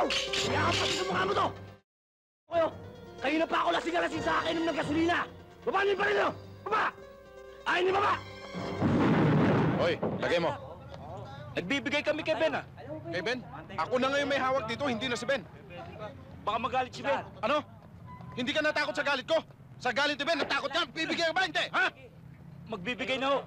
Ikaw! Iyakap pati sa mukha mo to! Kayo! Kayo na pa ako lasing-lasing sa akin ng gasolina! Baba niyo pa rin nyo! Baba! Ayaw niyo baba! Hoy, lagay mo. Nagbibigay kami kay Ben, ah. Kay Ben? Ako na ngayon may hawak dito, hindi na si Ben. Baka magalit si Ben. Ano? Hindi ka natakot sa galit ko? Sa galit ni Ben, natakot ka? Bibigay ka ba? Hindi, ha? Magbibigay na ho.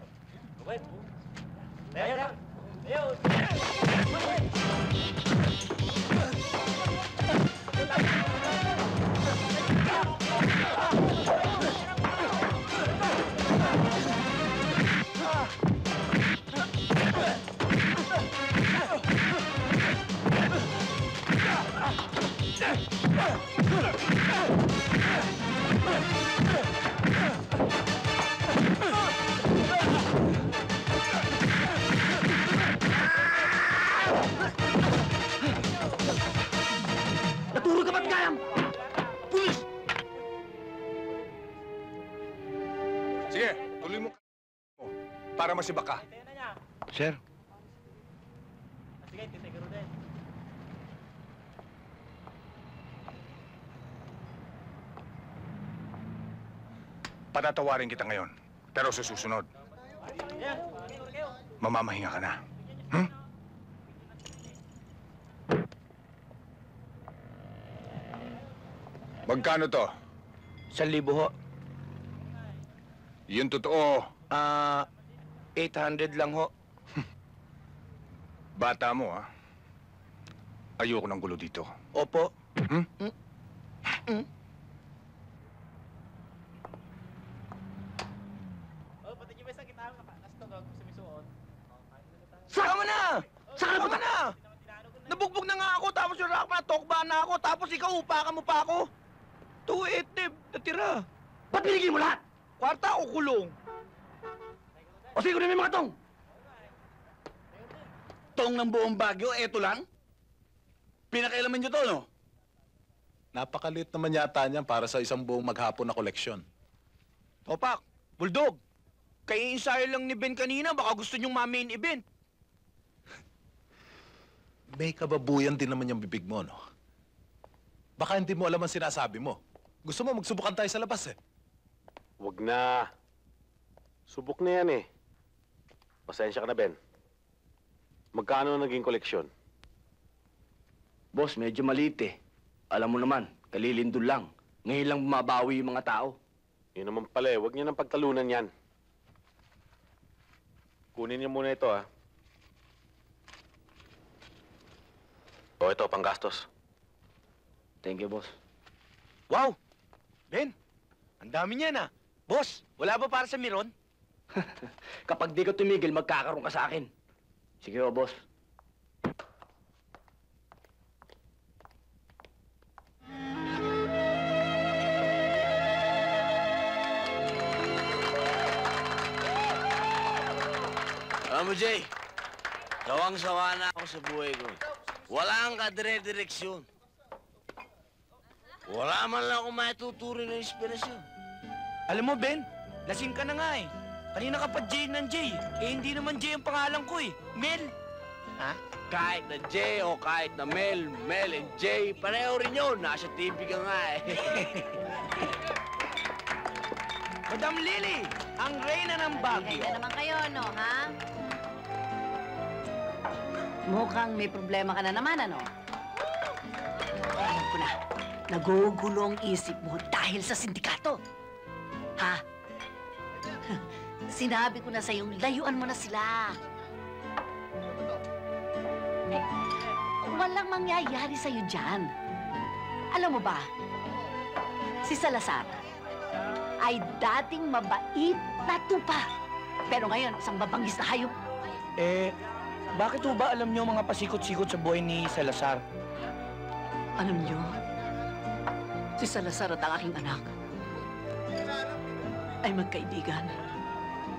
Naturo ka ba't kayang? Pulis! Sige, tuloy mo para masibak ka. Sir. Patatawarin kita ngayon, pero sa susunod, mamamahinga ka na. Hmm? Magkano to? 1,000 ho. Yung totoo, 800 lang ho. bata mo, ha? Ayoko ng gulo dito. Opo. Hmm? Saka mo na! Saka mo na! Nabugbog na nga ako, tapos yung rock na tokba na ako, tapos ikaw upakan mo pa ako. 280, natira. Ba't binigay mo lahat? Kwarta o kulong? O sige, kunin mo yung mga tong! Tong ng buong Baguio, eto lang? Pinakailaman nyo to, no? Napakaliit naman yata niyan para sa isang buong maghapon na koleksyon. Topak, Bulldog, kayo ensayo lang ni Ben kanina, baka gusto nyong ma-main event. May kababuyan din naman yung bibig mo, no? Baka hindi mo alam ang sinasabi mo. Gusto mo magsubukan tayo sa labas, eh. Wag na. Subok na yan, eh. Pasensya ka na, Ben. Magkano naging koleksyon? Boss, medyo maliit eh. Alam mo naman, kalilindol lang. Ngayon lang bumabawi yung mga tao. Yun naman pala, eh. Huwag niyo nang pagtalunan yan. Kunin niyo muna ito, ha. O, ito, panggastos. Thank you, boss. Wow! Ben, ang dami niyan, ah. Boss, wala ba para sa Miron? Kapag di ka tumigil, magkakaroon ka sa akin. Sige o, boss. Alam mo, Jay, sawang-sawa na ako sa buhay ko. Walang kadire-direksyon. Wala man lang akong maituturing ng inspirasyon. Alam mo, Ben, lasing ka na nga eh. Kanina ka pa Jay ng Jay. Eh, hindi naman Jay ang pangalan ko eh. Mel. Ha? Kahit na Jay o kahit na Mel, Mel and Jay, pareho rin yun. Nasa TV ka nga eh. Madam Lily, ang reyna ng Baguio. Kaya naman kayo, no, ha? Mukhang may problema ka na naman, ano? Alam ko na, nagugulo ang isip mo dahil sa sindikato. Ha? Sinabi ko na sa'yo, layuan mo na sila. Walang mangyayari sa'yo dyan. Alam mo ba, si Salazar ay dating mabait na tupa. Pero ngayon, isang mabangis na hayop. Eh, bakit ho ba alam niyo mga pasikot-sikot sa buhay ni Salazar? Alam niyo, si Salazar at ang aking anak ay magkaibigan.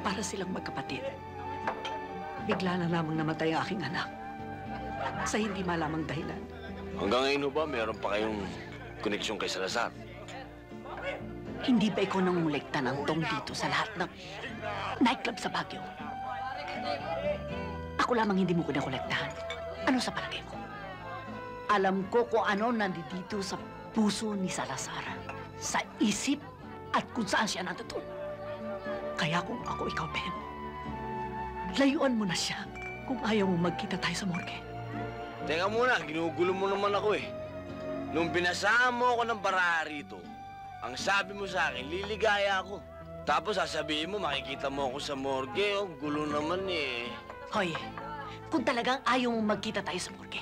Para silang magkapatid. Bigla na lamang namatay ang aking anak. Sa hindi malamang dahilan. Hanggang ngayon ho ba, meron pa kayong koneksyon kay Salazar? Hindi ba ikaw nangungulekta ng tong dito sa lahat ng nightclub sa Baguio? Ako lamang hindi mo kinakolektahan. Ano sa palagay mo? Alam ko kung ano nandito sa puso ni Salazar, sa isip at kung saan siya natutunan. Kaya kung ako ikaw, Ben, layuan mo na siya kung ayaw mo magkita tayo sa morgue. Teka muna, ginugulo mo naman ako eh. Nung binasaan mo ako ng bara rito, ang sabi mo sa akin, liligaya ako. Tapos sasabihin mo, makikita mo ako sa morgue, oh, gulo naman eh. Hoy, kung talagang ayaw mo magkita tayo sa morgue,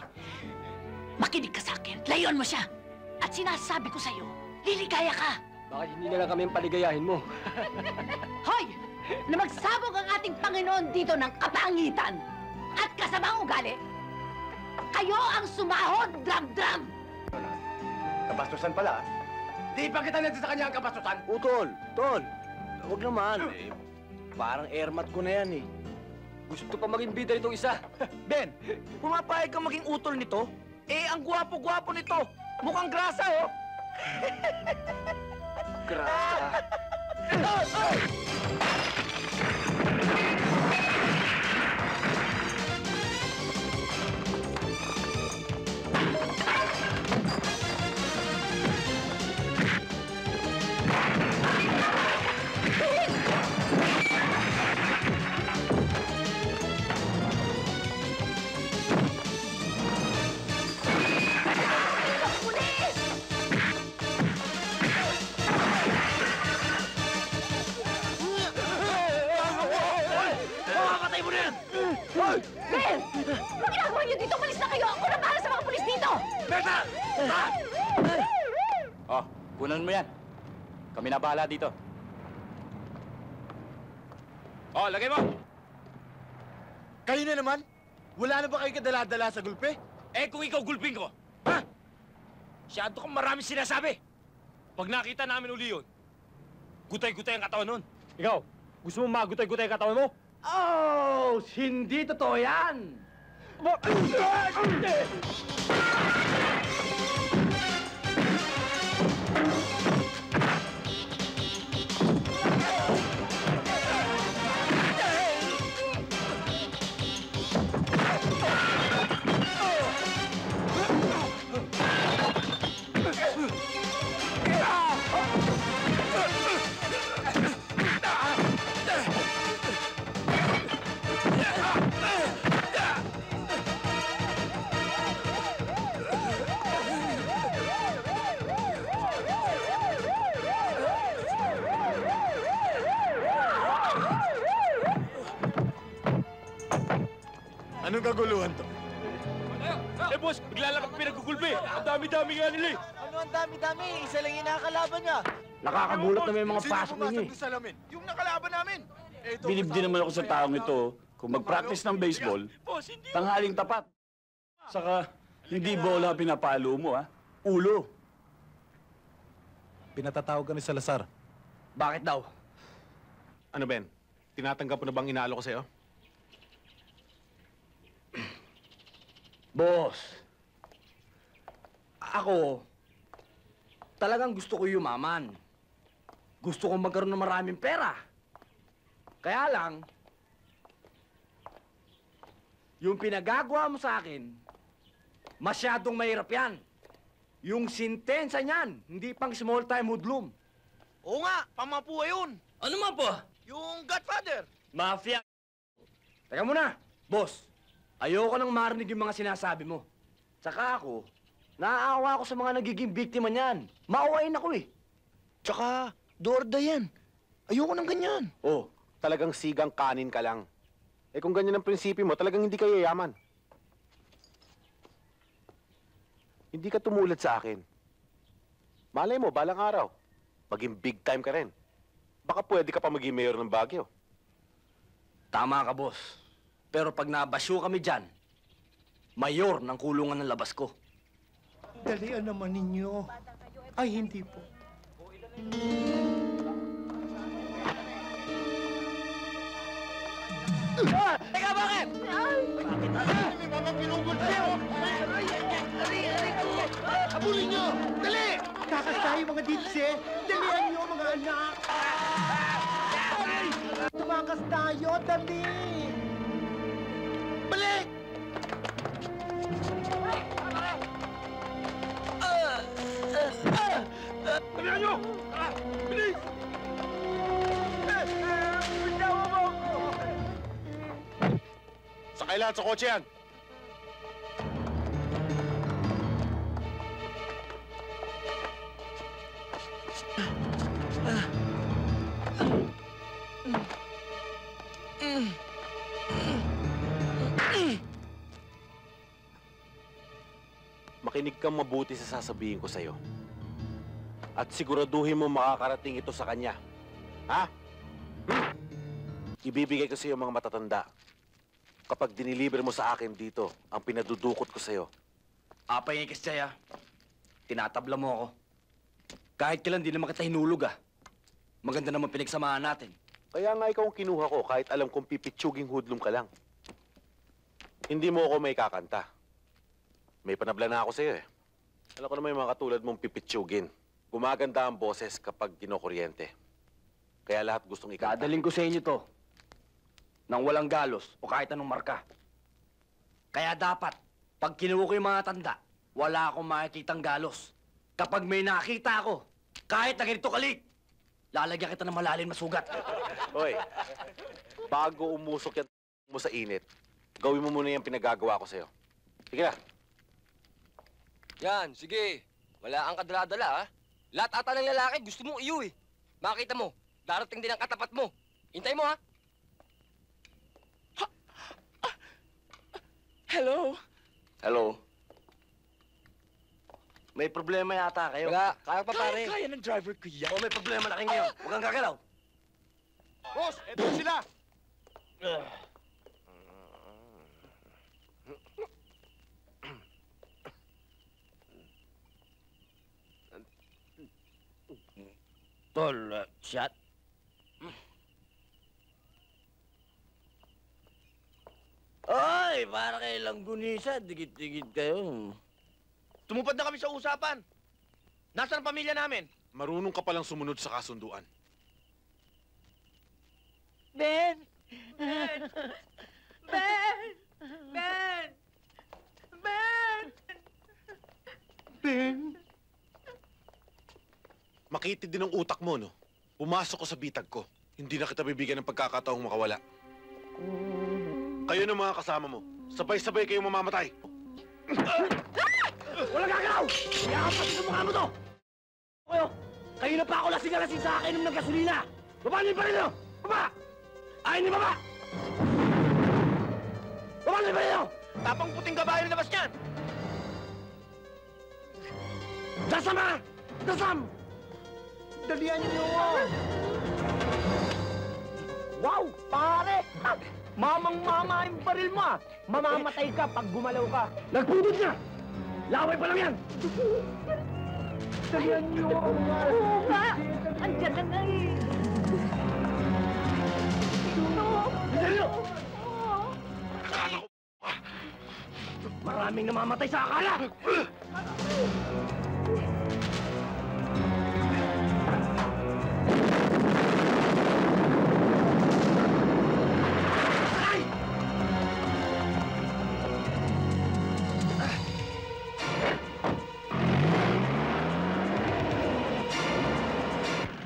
makinig ka sa akin, layuan mo siya. At sinasabi ko sa'yo, liligaya ka. Bakit hindi na lang kami ang paligayahin mo? Hoy! Na magsabog ang ating Panginoon dito ng kapangitan at kasamang ugali, kayo ang sumahod, dram-dram! Kabastusan pala. Di pa kita natin sa kanya ang kabastusan. Tol, huwag naman eh. Parang airmat ko na yan eh. Gusto pa maging bida itong isa. Ben, pumapayag kang maging utol nito? Eh, ang gwapo-gwapo nito. Mukhang grasa, oh. Grasa. Ben! Anong ginagawa niyo dito? Malis na kayo! Ako na para sa mga pulis dito! Berta! Oh, kunan mo yan. Kami na bahala dito. Oh, lagay mo! Kayo na naman? Wala na ba kayo kadala-dala sa gulpe? Eh kung ikaw gulping ko, ha? Masyado kang maraming sinasabi. Pag nakita namin uli yun, gutay-gutay ang katawan nun. Ikaw, gusto mo magutay-gutay ang katawan mo? Oh, hindi totoo yan! Anong kaguluhan to? Eh boss, bigla lang kami pinagugulpi. Ang dami-dami nga nila eh. Ano ang dami-dami? Isa lang yung nakakalaban niya. Nakakagulat na may mga Sino pasok pumasok ninyo eh. doon sa lamin? Yung nakalaban namin! Ito, Bilib din naman ako sa taong ito. Kung mag-practice ng baseball, Boss, hindi. tanghaling tapat. Saka, hindi bola pinapalo mo, ha? Ulo. Pinatatawag ka ni Salazar. Bakit daw? Ano, Ben? Tinatanggap mo na bang inaalo ko sa'yo? Boss, ako, talagang gusto ko yumaman. Gusto ko magkaroon ng maraming pera. Kaya lang, yung pinagagawa mo sa akin, masyadong mahirap yan. Yung sintensya niyan, hindi pang small-time hoodlum. Oo nga, pamapuwa yun. Ano ma po? Yung Godfather. Mafia. Teka muna, boss. Ayoko nang marinig yung mga sinasabi mo. Tsaka ako, naaawa ako sa mga nagiging biktima niyan. Maawain ako eh. Tsaka, Dorda yan. Ayoko ng ganyan. Oh, talagang sigang kanin ka lang. Eh kung ganyan ang prinsipyo mo, talagang hindi ka yayaman. Hindi ka tumulad sa akin. Malay mo, balang araw, maging big time ka rin. Baka pwede ka pa maging mayor ng Baguio. Tama ka, boss. Pero pag nabasyo kami dyan, mayor ng kulungan ng labas ko. Dalian naman ninyo. Ay, hindi po. Teka, bakit? May mga pinugulpi, oh! Habulin nyo! Dali! Takas tayo mga ditse. Dalian nyo mga anak. Tumakas tayo, dali. Balik! lahat sa kotse yan. Makinig kang mabuti sa sasabihin ko sa'yo. At siguraduhin mo makakarating ito sa kanya. Ha? Ibibigay ko sa'yo mga matatanda. Kapag diniliber mo sa akin dito, ang pinadudukot ko sa'yo. Apay nga kasi, tinatabla mo ako. Kahit kailan di naman kita hinulog, Maganda naman pinagsamahan natin. Kaya nga ikaw ang kinuha ko kahit alam kong pipitsuging hudlum ka lang. Hindi mo ako may kakanta. May panabla na ako sa'yo eh. Alam ko naman yung mga katulad mong pipitsugin. Gumaganda ang boses kapag kinokuryente. Kaya lahat gustong ikanta. Dadaling ko sa inyo to. Nang walang galos o kahit anong marka. Kaya dapat, pag kinuha ko yung mga tanda, wala akong makikitang galos. Kapag may nakita ako, kahit na ganito kalik, lalagyan kita ng malalim na sugat. Hoy, bago umusok yan mo sa init, gawin mo muna yung pinagagawa ko sa'yo. Sige na. Yan, sige. Wala kang kadala-dala, ha? Lahat ata ng lalaki gusto mong iyo, eh. Makita mo, darating din ang katapat mo. Hintay mo, ha? Hello? Hello? May problema yata kayo. Wala, kaya pa pare. Kaya ng driver ko yan. O may problema na kayo ngayon. Huwag kang gagalaw. Boss, eto sila! Tol, shot. Ay, para kayo langgunisa. Digit-digit kayo. Tumupad na kami sa usapan. Nasaan ang pamilya namin? Marunong ka palang sumunod sa kasunduan. Ben! Ben! Ben! Ben! Ben! Ben! Makitid din ang utak mo, no? Pumasok ko sa bitag ko. Hindi na kita bibigyan ng pagkakataong makawala. Kayo ng mga kasama mo. Sabay-sabay kayong mamamatay. Walang gagalaw! Iyakampas sa mukha mo to! Kayo na pa ako lasing-lasing sa akin ng gasolina! Baba niyo pa rin nyo! Baba! Ayaw niyo baba! Baba niyo pa rin nyo! Tapang puting kabayo na labas niyan! Dasam ha! Dasam! Dalian niyo! Wow! Pare! Mamang-mama yung baril mo, Mamamatay ka pag gumalaw ka. Nagpudod na! Laway pa lang yan! Dalian niyo! Oo nga! Andiyan na nga eh! Dali! Maraming namamatay sa akala!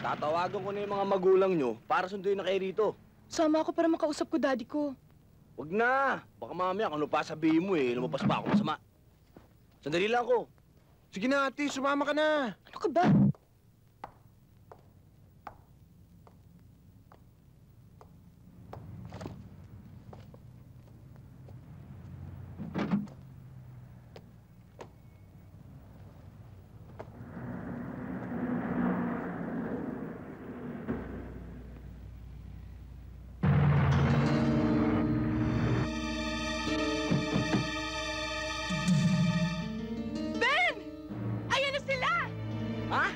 Tatawagan ko na yung mga magulang nyo para sunduin na kayo rito. Sama ako para makausap ko daddy ko. Huwag na! Baka mamaya kung ano pa sabihin mo lumabas pa ako masama. Sandali lang ako. Sige na, ate, sumama ka na. Ano ka ba? Ha?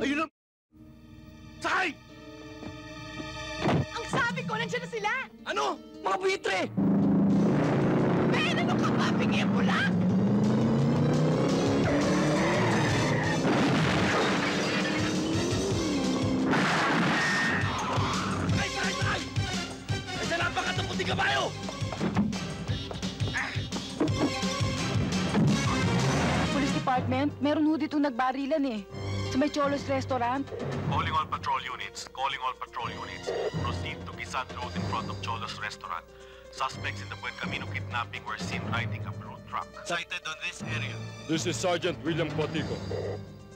Ayun na! Sakay! Ang sabi ko, nandiyan na sila! Ano? Mga buitre! Ben, ano ka ba? Bigyan mo lang! Sakay! Sakay! Sakay! Nandiyan ang pagkataputing kabayo! Police Department, meron ho ditong nagbarilan eh. Sa may Cholos Restaurant? Calling all patrol units. Calling all patrol units. Proceed to Gisan Road in front of Cholos Restaurant. Suspects in the Buen Camino kidnapping were seen riding a blue truck. Sighted on this area. This is Sergeant William Cotico.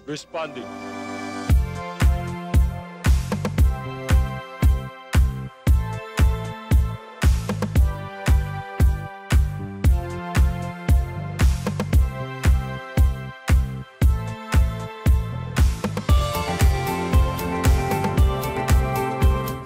Responding.